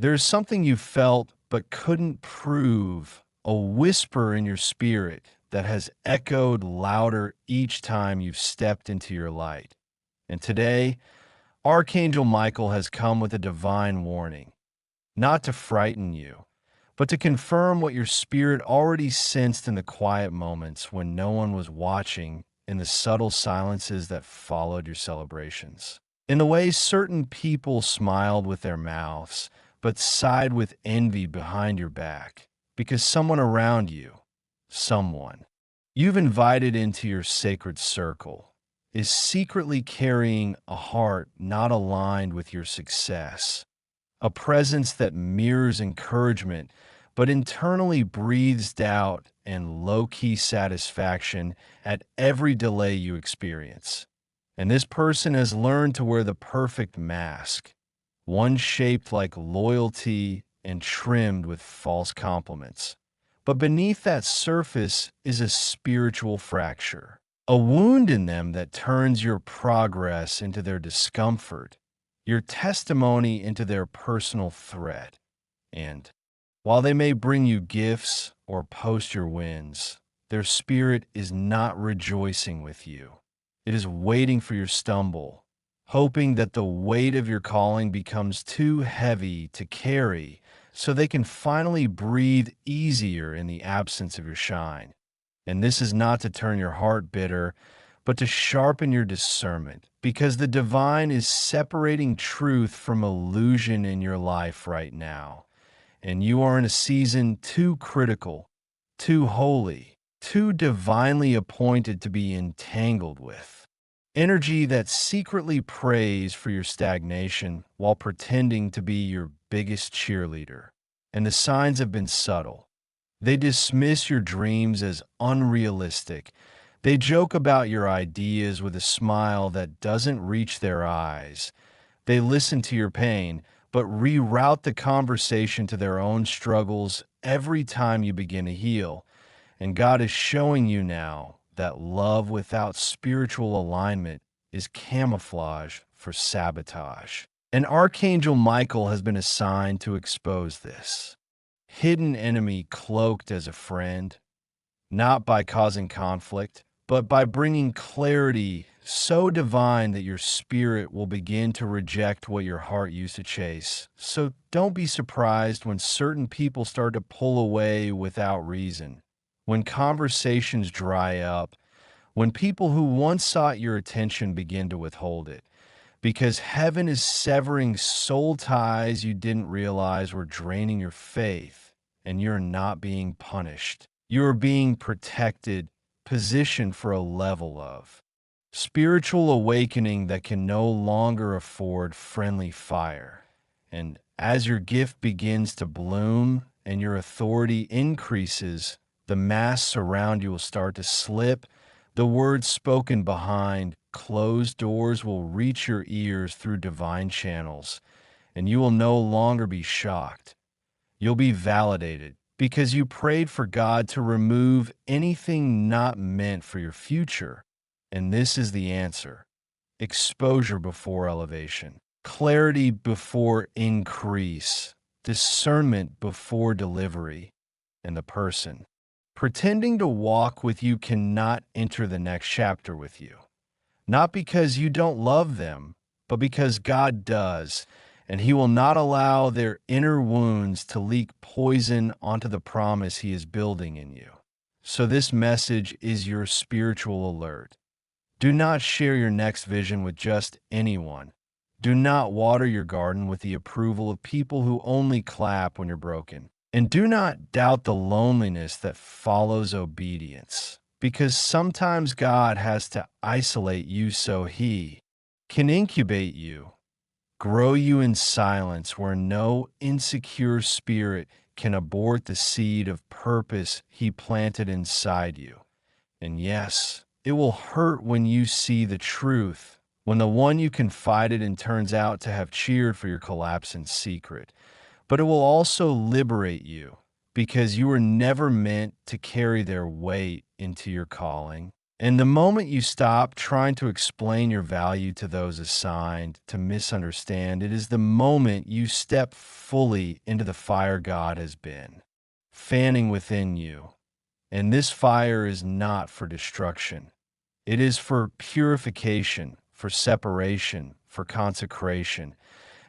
There's something you felt but couldn't prove, a whisper in your spirit that has echoed louder each time you've stepped into your light. And today, Archangel Michael has come with a divine warning, not to frighten you, but to confirm what your spirit already sensed in the quiet moments when no one was watching, in the subtle silences that followed your celebrations. In the way certain people smiled with their mouths, but sighed with envy behind your back, because someone around you, someone you've invited into your sacred circle, is secretly carrying a heart not aligned with your success, a presence that mirrors encouragement but internally breathes doubt and low-key satisfaction at every delay you experience. And this person has learned to wear the perfect mask, one shaped like loyalty and trimmed with false compliments. But beneath that surface is a spiritual fracture, a wound in them that turns your progress into their discomfort, your testimony into their personal threat. And while they may bring you gifts or post your wins, their spirit is not rejoicing with you. It is waiting for your stumble, hoping that the weight of your calling becomes too heavy to carry so they can finally breathe easier in the absence of your shine. And this is not to turn your heart bitter, but to sharpen your discernment, because the divine is separating truth from illusion in your life right now. And you are in a season too critical, too holy, too divinely appointed to be entangled with. Energy that secretly prays for your stagnation while pretending to be your biggest cheerleader. And the signs have been subtle. They dismiss your dreams as unrealistic. They joke about your ideas with a smile that doesn't reach their eyes. They listen to your pain, but reroute the conversation to their own struggles every time you begin to heal. And God is showing you now that love without spiritual alignment is camouflage for sabotage. And Archangel Michael has been assigned to expose this hidden enemy cloaked as a friend, not by causing conflict, but by bringing clarity so divine that your spirit will begin to reject what your heart used to chase. So don't be surprised when certain people start to pull away without reason, when conversations dry up, when people who once sought your attention begin to withhold it, because heaven is severing soul ties you didn't realize were draining your faith, and you're not being punished. You are being protected, positioned for a level of spiritual awakening that can no longer afford friendly fire. And as your gift begins to bloom and your authority increases, the masks around you will start to slip. The words spoken behind closed doors will reach your ears through divine channels, and you will no longer be shocked. You'll be validated because you prayed for God to remove anything not meant for your future. And this is the answer: exposure before elevation, clarity before increase, discernment before delivery. And the person pretending to walk with you cannot enter the next chapter with you. Not because you don't love them, but because God does, and He will not allow their inner wounds to leak poison onto the promise He is building in you. So this message is your spiritual alert. Do not share your next vision with just anyone. Do not water your garden with the approval of people who only clap when you're broken. And do not doubt the loneliness that follows obedience, because sometimes God has to isolate you so He can incubate you, grow you in silence where no insecure spirit can abort the seed of purpose He planted inside you. And yes, it will hurt when you see the truth, when the one you confided in turns out to have cheered for your collapse in secret. But it will also liberate you, because you were never meant to carry their weight into your calling. And the moment you stop trying to explain your value to those assigned to misunderstand, it is the moment you step fully into the fire God has been fanning within you. And this fire is not for destruction. It is for purification, for separation, for consecration.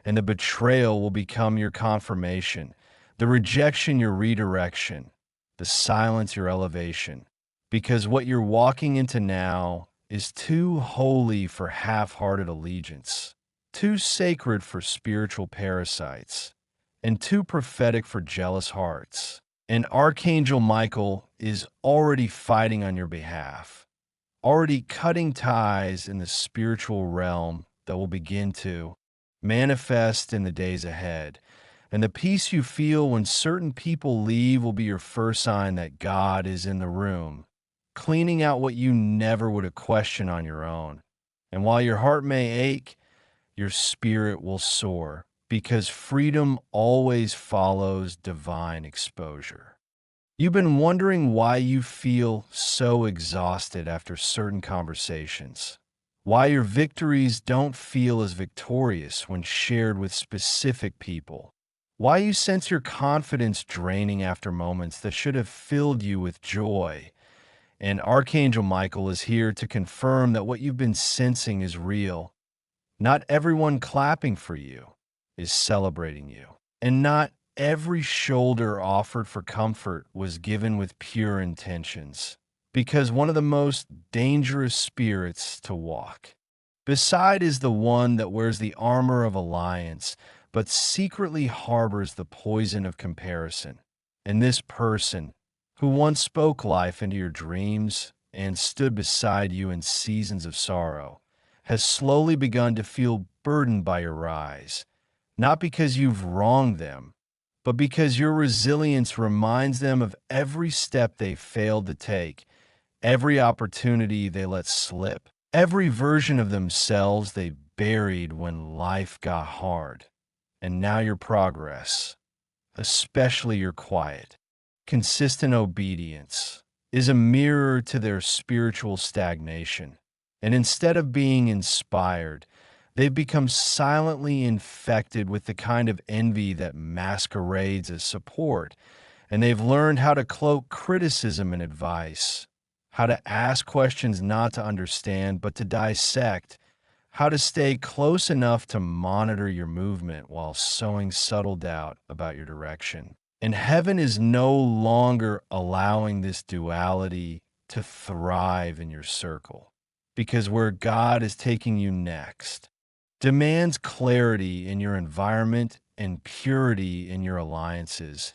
And the betrayal will become your confirmation, the rejection your redirection, the silence your elevation. Because what you're walking into now is too holy for half-hearted allegiance, too sacred for spiritual parasites, and too prophetic for jealous hearts. And Archangel Michael is already fighting on your behalf, already cutting ties in the spiritual realm that will begin to manifest in the days ahead. And the peace you feel when certain people leave will be your first sign that God is in the room, cleaning out what you never would have questioned on your own. And while your heart may ache, your spirit will soar, because freedom always follows divine exposure. You've been wondering why you feel so exhausted after certain conversations, why your victories don't feel as victorious when shared with specific people, why you sense your confidence draining after moments that should have filled you with joy. And Archangel Michael is here to confirm that what you've been sensing is real. Not everyone clapping for you is celebrating you, and not every shoulder offered for comfort was given with pure intentions, because one of the most dangerous spirits to walk beside is the one that wears the armor of alliance, but secretly harbors the poison of comparison. And this person, who once spoke life into your dreams and stood beside you in seasons of sorrow, has slowly begun to feel burdened by your rise, not because you've wronged them, but because your resilience reminds them of every step they failed to take, every opportunity they let slip, every version of themselves they buried when life got hard. And now your progress, especially your quiet, consistent obedience, is a mirror to their spiritual stagnation. And instead of being inspired, they've become silently infected with the kind of envy that masquerades as support. And they've learned how to cloak criticism and advice, how to ask questions not to understand, but to dissect, how to stay close enough to monitor your movement while sowing subtle doubt about your direction. And heaven is no longer allowing this duality to thrive in your circle, because where God is taking you next demands clarity in your environment and purity in your alliances.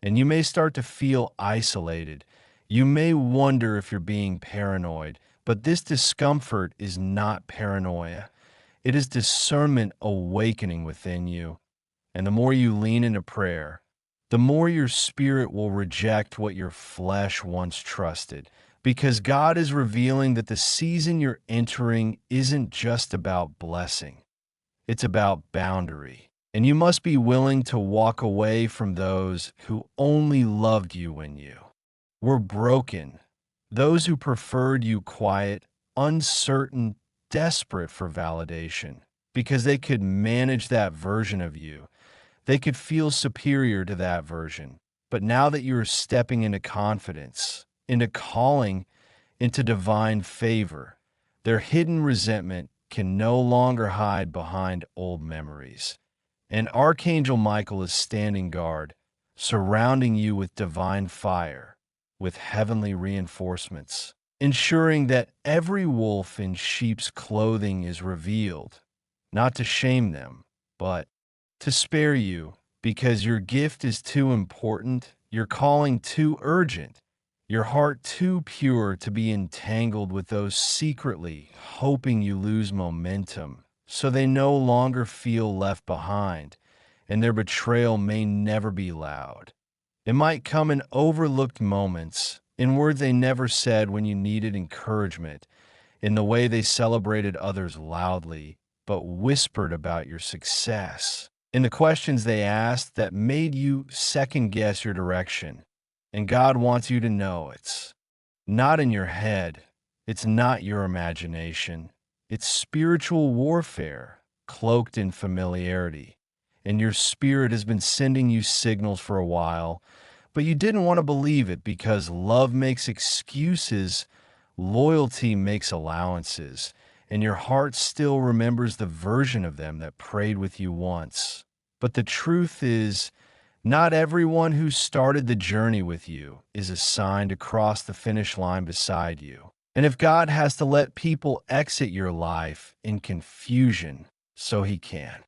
And you may start to feel isolated. You may wonder if you're being paranoid, but this discomfort is not paranoia. It is discernment awakening within you. And the more you lean into prayer, the more your spirit will reject what your flesh once trusted, because God is revealing that the season you're entering isn't just about blessing. It's about boundary. And you must be willing to walk away from those who only loved you when you were broken, those who preferred you quiet, uncertain, desperate for validation, because they could manage that version of you. They could feel superior to that version. But now that you are stepping into confidence, into calling, into divine favor, their hidden resentment can no longer hide behind old memories. And Archangel Michael is standing guard, surrounding you with divine fire, with heavenly reinforcements, ensuring that every wolf in sheep's clothing is revealed, not to shame them, but to spare you, because your gift is too important, your calling too urgent, your heart too pure to be entangled with those secretly hoping you lose momentum, so they no longer feel left behind, and their betrayal may never be loud. It might come in overlooked moments, in words they never said when you needed encouragement, in the way they celebrated others loudly, but whispered about your success, in the questions they asked that made you second-guess your direction. And God wants you to know it's not in your head, It's not your imagination. It's spiritual warfare, cloaked in familiarity. And your spirit has been sending you signals for a while, but you didn't want to believe it because love makes excuses, loyalty makes allowances, and your heart still remembers the version of them that prayed with you once. But the truth is, not everyone who started the journey with you is assigned to cross the finish line beside you. And if God has to let people exit your life in confusion so he can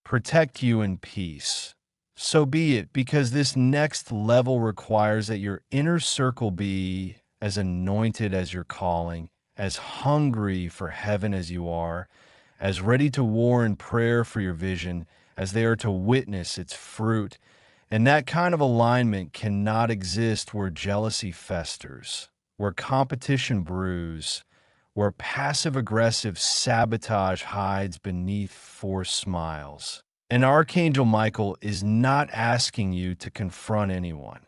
protect you in peace, so be it, because this next level requires that your inner circle be as anointed as your calling, as hungry for heaven as you are, as ready to war in prayer for your vision as they are to witness its fruit. And that kind of alignment cannot exist where jealousy festers, where competition brews, where passive-aggressive sabotage hides beneath forced smiles. And Archangel Michael is not asking you to confront anyone.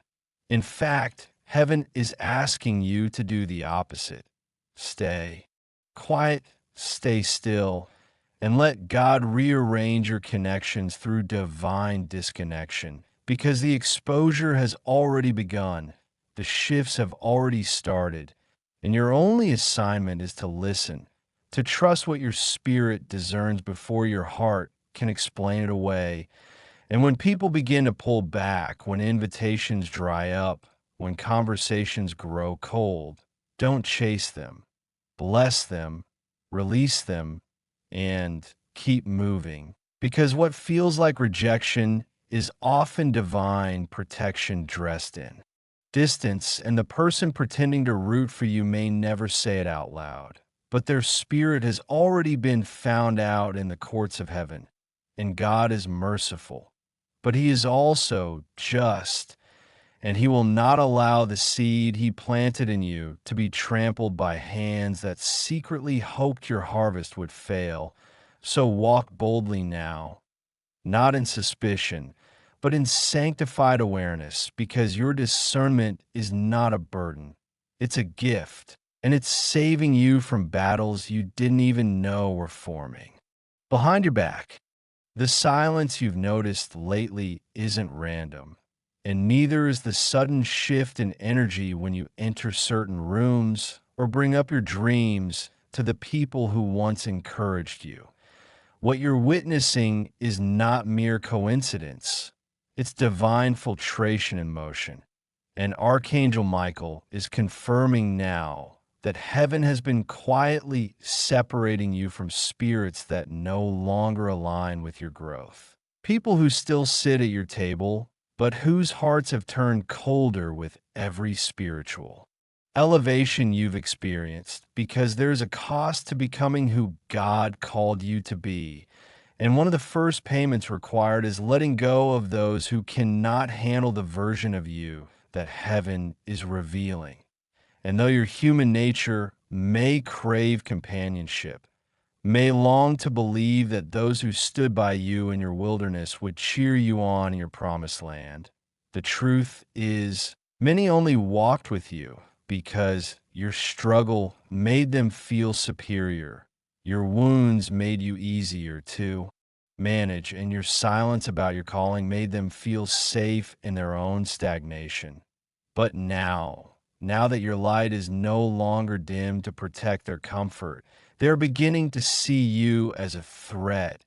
In fact, heaven is asking you to do the opposite. Stay quiet, stay still, and let God rearrange your connections through divine disconnection, because the exposure has already begun. The shifts have already started, and your only assignment is to listen, to trust what your spirit discerns before your heart can explain it away. And when people begin to pull back, when invitations dry up, when conversations grow cold, don't chase them. Bless them, release them, and keep moving. Because what feels like rejection is often divine protection dressed in distance, and the person pretending to root for you may never say it out loud. But their spirit has already been found out in the courts of heaven, and God is merciful. But he is also just, and he will not allow the seed he planted in you to be trampled by hands that secretly hoped your harvest would fail. So walk boldly now, not in suspicion, but in sanctified awareness, because your discernment is not a burden. It's a gift, and it's saving you from battles you didn't even know were forming. Behind your back, the silence you've noticed lately isn't random, and neither is the sudden shift in energy when you enter certain rooms or bring up your dreams to the people who once encouraged you. What you're witnessing is not mere coincidence. It's divine filtration in motion. And Archangel Michael is confirming now that heaven has been quietly separating you from spirits that no longer align with your growth. People who still sit at your table, but whose hearts have turned colder with every spiritual elevation you've experienced, because there's a cost to becoming who God called you to be. And one of the first payments required is letting go of those who cannot handle the version of you that heaven is revealing. And though your human nature may crave companionship, may long to believe that those who stood by you in your wilderness would cheer you on in your promised land, the truth is, many only walked with you because your struggle made them feel superior. Your wounds made you easier to manage, and your silence about your calling made them feel safe in their own stagnation. But now that your light is no longer dim to protect their comfort, they're beginning to see you as a threat,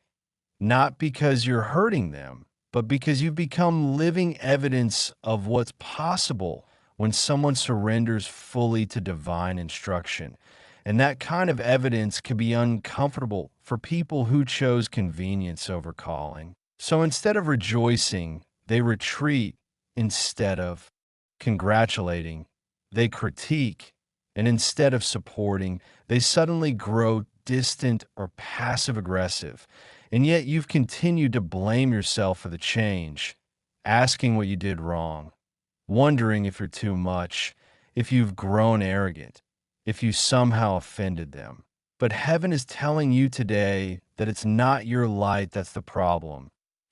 not because you're hurting them, but because you've become living evidence of what's possible when someone surrenders fully to divine instruction. And that kind of evidence can be uncomfortable for people who chose convenience over calling. So instead of rejoicing, they retreat. Instead of congratulating, they critique. And instead of supporting, they suddenly grow distant or passive aggressive. And yet you've continued to blame yourself for the change, asking what you did wrong, wondering if you're too much, if you've grown arrogant, if you somehow offended them. But heaven is telling you today that it's not your light that's the problem.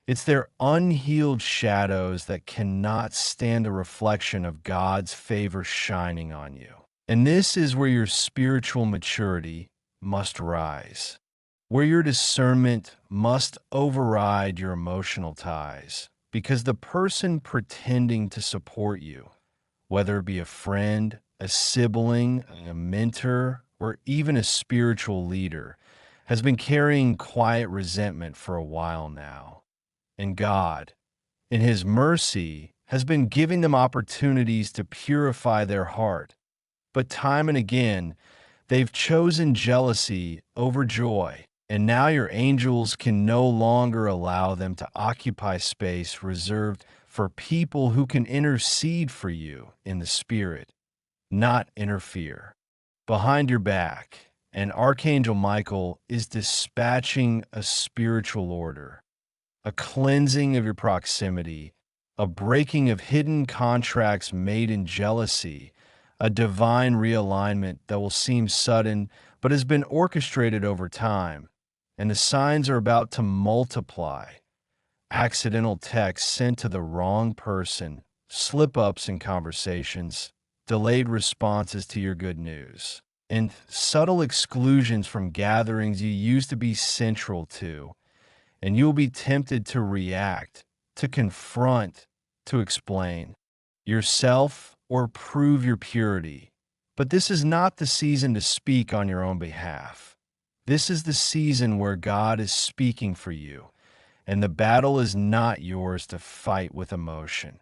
It's their unhealed shadows that cannot stand the reflection of God's favor shining on you. And this is where your spiritual maturity must rise, where your discernment must override your emotional ties, because the person pretending to support you, whether it be a friend, a sibling, a mentor, or even a spiritual leader, has been carrying quiet resentment for a while now. And God, in His mercy, has been giving them opportunities to purify their heart. But time and again, they've chosen jealousy over joy. And now your angels can no longer allow them to occupy space reserved for people who can intercede for you in the spirit, not interfere. Behind your back, and Archangel Michael is dispatching a spiritual order, a cleansing of your proximity, a breaking of hidden contracts made in jealousy, a divine realignment that will seem sudden but has been orchestrated over time. And the signs are about to multiply. Accidental texts sent to the wrong person, slip ups in conversations, delayed responses to your good news, and subtle exclusions from gatherings you used to be central to. And you'll be tempted to react, to confront, to explain yourself or prove your purity. But this is not the season to speak on your own behalf. This is the season where God is speaking for you, and the battle is not yours to fight with emotion.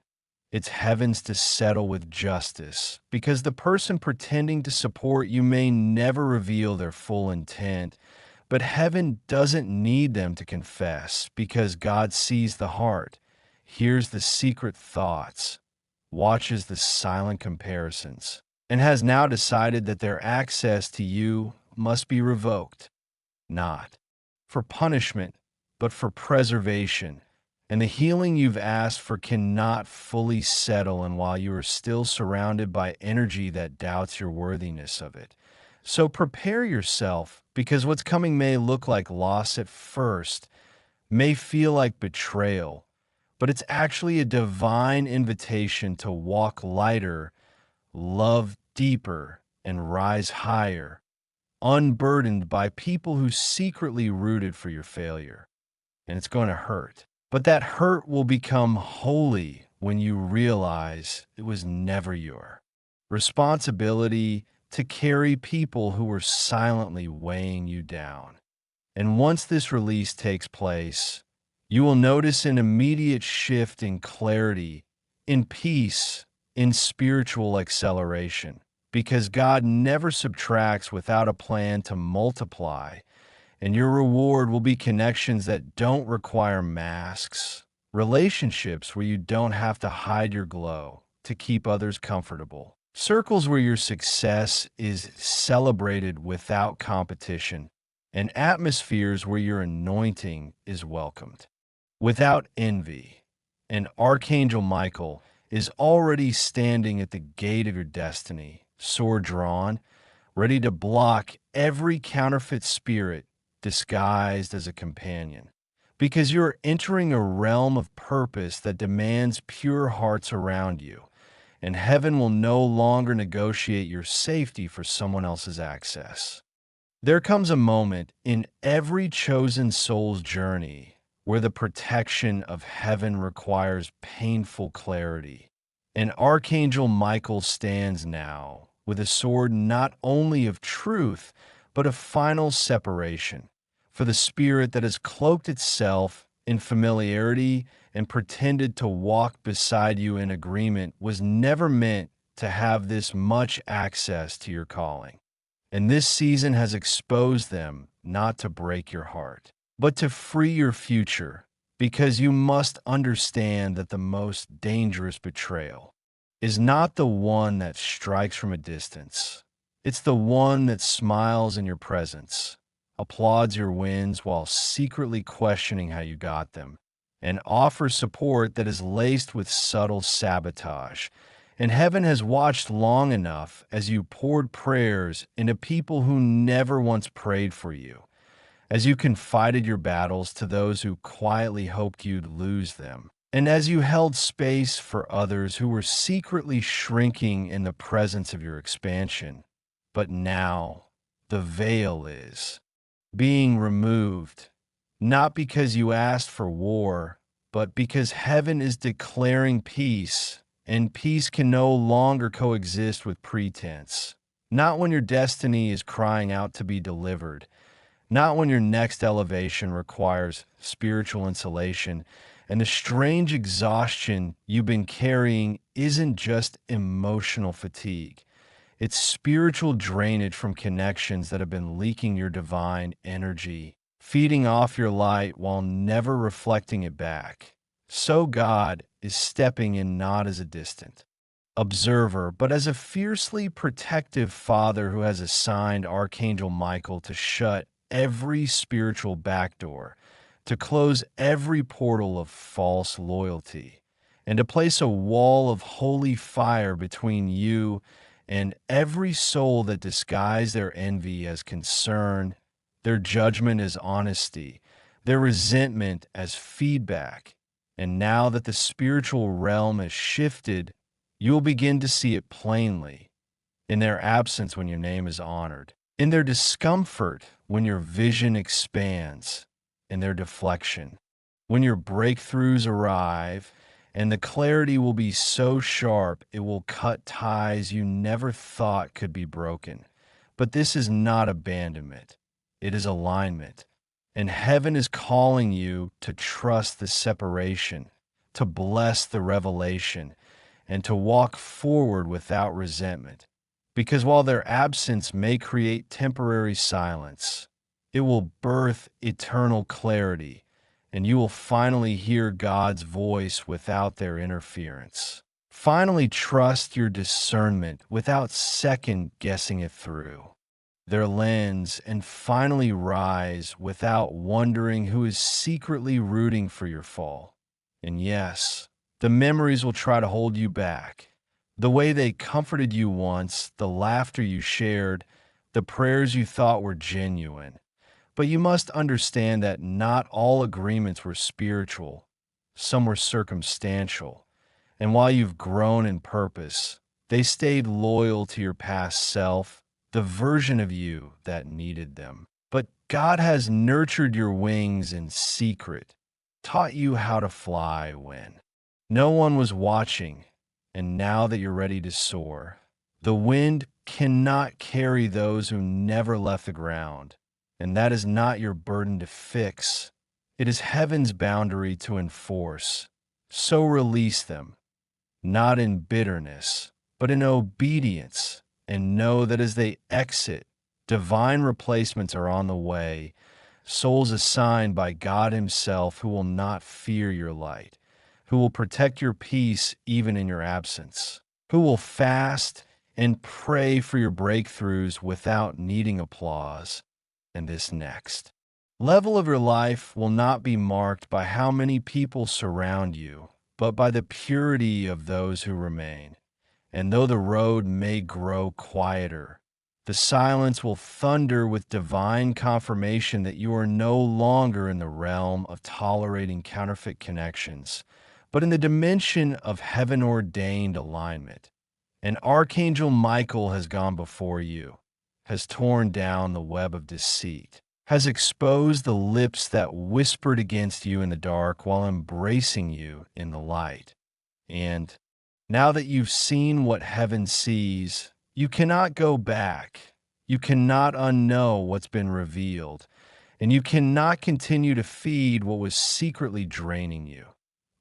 It's heaven's to settle with justice, because the person pretending to support you may never reveal their full intent, but heaven doesn't need them to confess, because God sees the heart, hears the secret thoughts, watches the silent comparisons, and has now decided that their access to you must be revoked, not for punishment, but for preservation. And the healing you've asked for cannot fully settle and while you are still surrounded by energy that doubts your worthiness of it. So prepare yourself, because what's coming may look like loss at first, may feel like betrayal, but it's actually a divine invitation to walk lighter, love deeper, and rise higher, unburdened by people who secretly rooted for your failure. And it's going to hurt. But that hurt will become holy when you realize it was never your responsibility to carry people who were silently weighing you down. And once this release takes place, you will notice an immediate shift in clarity, in peace, in spiritual acceleration, because God never subtracts without a plan to multiply. And your reward will be connections that don't require masks, relationships where you don't have to hide your glow to keep others comfortable, circles where your success is celebrated without competition, and atmospheres where your anointing is welcomed without envy. And Archangel Michael is already standing at the gate of your destiny, sword drawn, ready to block every counterfeit spirit disguised as a companion, because you're entering a realm of purpose that demands pure hearts around you, and heaven will no longer negotiate your safety for someone else's access. There comes a moment in every chosen soul's journey where the protection of heaven requires painful clarity. And Archangel Michael stands now with a sword not only of truth, but of final separation, for the spirit that has cloaked itself in familiarity and pretended to walk beside you in agreement was never meant to have this much access to your calling. And this season has exposed them not to break your heart, but to free your future, because you must understand that the most dangerous betrayal is not the one that strikes from a distance. It's the one that smiles in your presence, applauds your wins while secretly questioning how you got them, and offers support that is laced with subtle sabotage. And heaven has watched long enough as you poured prayers into people who never once prayed for you, as you confided your battles to those who quietly hoped you'd lose them. And as you held space for others who were secretly shrinking in the presence of your expansion, but now the veil is being removed, not because you asked for war, but because heaven is declaring peace, and peace can no longer coexist with pretense. Not when your destiny is crying out to be delivered, not when your next elevation requires spiritual insulation, and the strange exhaustion you've been carrying isn't just emotional fatigue. It's spiritual drainage from connections that have been leaking your divine energy, feeding off your light while never reflecting it back. So God is stepping in not as a distant observer, but as a fiercely protective father who has assigned Archangel Michael to shut every spiritual backdoor, to close every portal of false loyalty, and to place a wall of holy fire between you and every soul that disguised their envy as concern, their judgment as honesty, their resentment as feedback. And now that the spiritual realm has shifted, you will begin to see it plainly, in their absence when your name is honored, in their discomfort when your vision expands, in their deflection, when your breakthroughs arrive, and the clarity will be so sharp it will cut ties you never thought could be broken. But this is not abandonment, it is alignment. And heaven is calling you to trust the separation, to bless the revelation, and to walk forward without resentment. Because while their absence may create temporary silence, it will birth eternal clarity, and you will finally hear God's voice without their interference. Finally, trust your discernment without second guessing it through their lens, and finally rise without wondering who is secretly rooting for your fall. And yes, the memories will try to hold you back. The way they comforted you once, the laughter you shared, the prayers you thought were genuine. But you must understand that not all agreements were spiritual. Some were circumstantial. And while you've grown in purpose, they stayed loyal to your past self, the version of you that needed them. But God has nurtured your wings in secret, taught you how to fly when no one was watching, and now that you're ready to soar, the wind cannot carry those who never left the ground, and that is not your burden to fix. It is heaven's boundary to enforce. So release them, not in bitterness, but in obedience, and know that as they exit, divine replacements are on the way, souls assigned by God Himself who will not fear your light, who will protect your peace even in your absence, who will fast and pray for your breakthroughs without needing applause. And this next level of your life will not be marked by how many people surround you, but by the purity of those who remain. And though the road may grow quieter, the silence will thunder with divine confirmation that you are no longer in the realm of tolerating counterfeit connections, but in the dimension of heaven-ordained alignment. And Archangel Michael has gone before you, has torn down the web of deceit, has exposed the lips that whispered against you in the dark while embracing you in the light. And now that you've seen what heaven sees, you cannot go back. You cannot unknow what's been revealed. And you cannot continue to feed what was secretly draining you.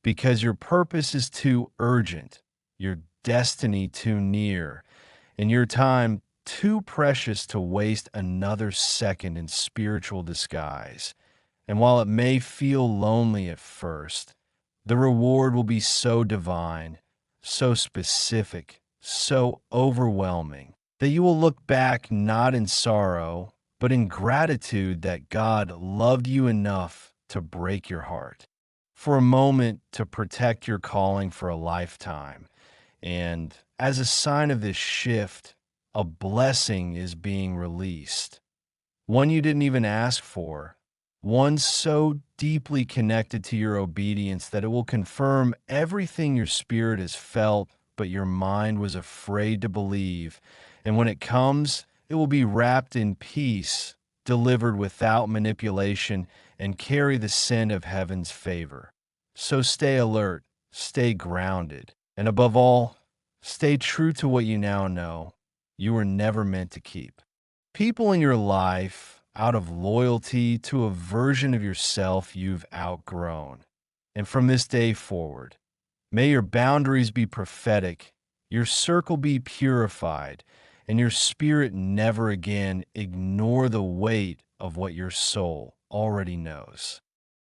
Because your purpose is too urgent, your destiny too near, and your time too precious to waste another second in spiritual disguise. And while it may feel lonely at first, the reward will be so divine, so specific, so overwhelming, that you will look back not in sorrow, but in gratitude that God loved you enough to break your heart, for a moment to protect your calling for a lifetime. And as a sign of this shift, a blessing is being released, one you didn't even ask for, one so deeply connected to your obedience that it will confirm everything your spirit has felt, but your mind was afraid to believe. And when it comes, it will be wrapped in peace, delivered without manipulation, and carry the scent of heaven's favor. So stay alert, stay grounded, and above all, stay true to what you now know you were never meant to keep. People in your life out of loyalty to a version of yourself you've outgrown. And from this day forward, may your boundaries be prophetic, your circle be purified, and your spirit never again ignore the weight of what your soul already knows.